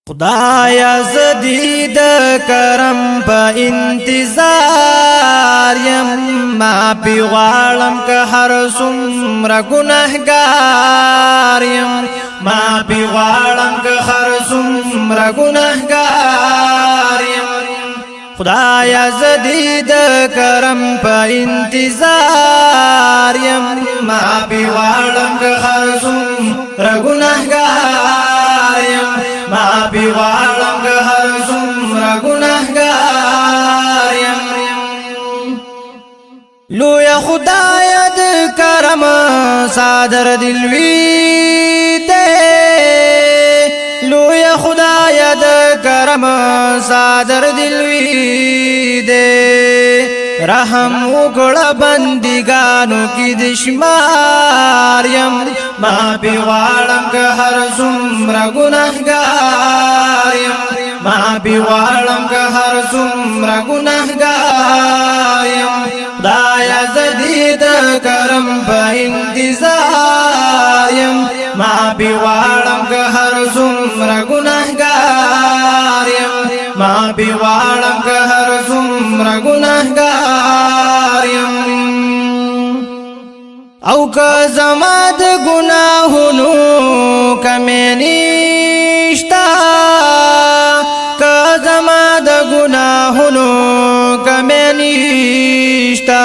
خدایا زدید کرم په انتظار یم ما پی غواړم که هر څومره ګناهګار یم ما پی غواړم که هر څومره ګناهګار یم خدایا زدید کرم په انتظار یم ما پی غواړم که هر څومره ګناهګار یم ما پی غواړم که هر څومره ګناهګار یم لویا خدای د کرم صادر دلوی دے لویا خدای د کرم صادر دلوی دے رحم وکړه بندګانو کې د شمار یم ما پی غواړم که هر څومره ګناهګار یم ما پی غواړم که هر څومره ګناهګار یم خدایا زدید کرم په انتظار یم ما پی غواړم که هر څومره ګناهګار یم ما پی غواړم که هر څومره ګناهګار یم او که زما د ګناهونو کمې نشته که زما د ګناهونو کمې نشته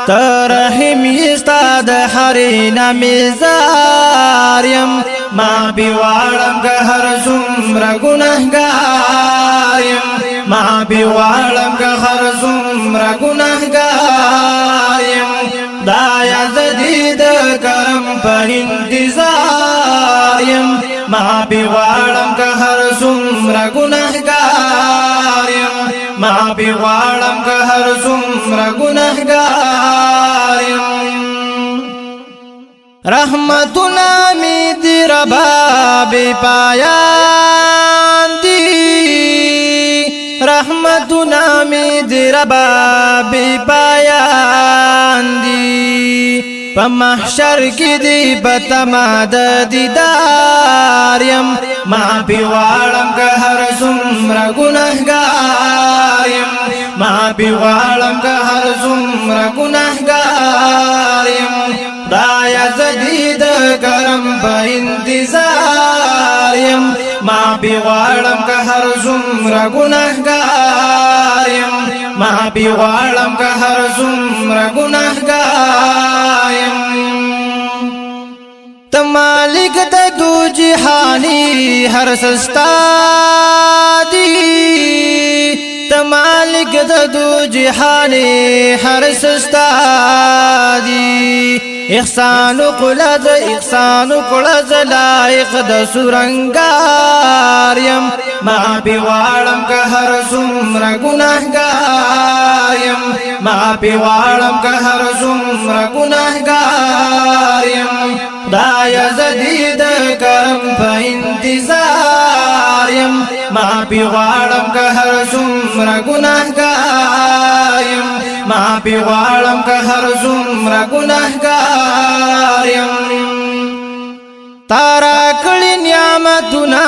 ته رحم یې ستا د هرې نامې زار یم ما پی غواړم که هر څومره ګناهګار یم ما پی غواړم که هر څومره ګناهګار یم خدایا زدید کرم په انتظار یم ما پی غواړم که هر څومره ګناهګار یم ما پی غواړم که هر څومره ګناهګار یم رحمتنا می دی ربا بے پایان دی رحمتنا می دی ربا بے پایان دی په محشر کې دی پتما د دیدار یم ما پی غواړم که هر څومره ګناهګار یم ما پی غواړم که هر څومره ګناهګار یم خدایا زدید کرم په انتظار یم ما پی غواړم که هر څومره ګناهګار یم ما پی غواړم که هر څومره ګناهګار یم ته مالک د دو جهانی هر سستا دی ته مالک د دو جهانی هر سستا دی احسان قلد احسان قلد لائق د سرنگار یم ما پی غواړم که هر څومره ګناهګار یم ما پی غواړم که هر څومره ګناهګار یم خدایا زدید کرم په انتظار یم ما پی غواړم که هر څومره ګناهګار یم ما پی غواړم که هر څومره ګناهګار یم تارا کړي نعمتونه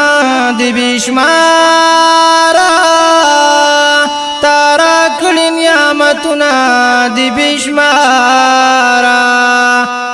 د بشمارا تارا کړي نعمتونه د بشمارا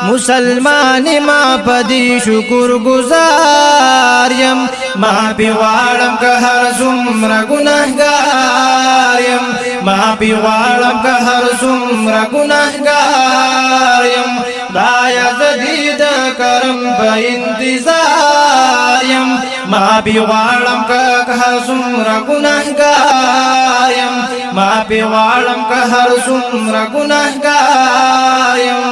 مسلمان ما پدی شکر گزار یم ما پی غواړم که هر څومره ګناهګار یم ما پی غواړم که هر څومره ګناهګار یم خدایا زدید کرم په انتظار یم ما پی غواړم که هر څومره ګناهګار یم ما پی غواړم که هر څومره ګناهګار یم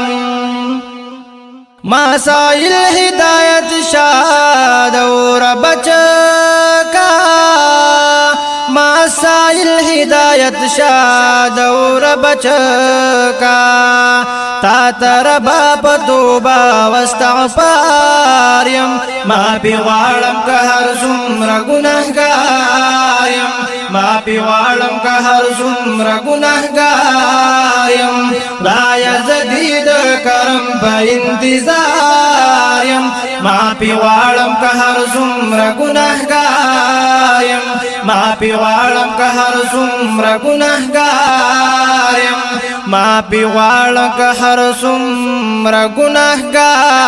ما سائل ہدایت شاد اور بچکا ما سائل ہدایت شاد اور بچکا تا تربا پتوبا واستغفار یم ما پی غواړم که هر څومره ګناهګار یم ما پی غواړم که هر څومره ګناهګار یم خدایا زدید کرم په انتظار یم ما پی غواړم که هر څومره ګناهګار معافي غواړم که هر څومره ګناهګار یم معافي غواړم که هر څومره ګناهګار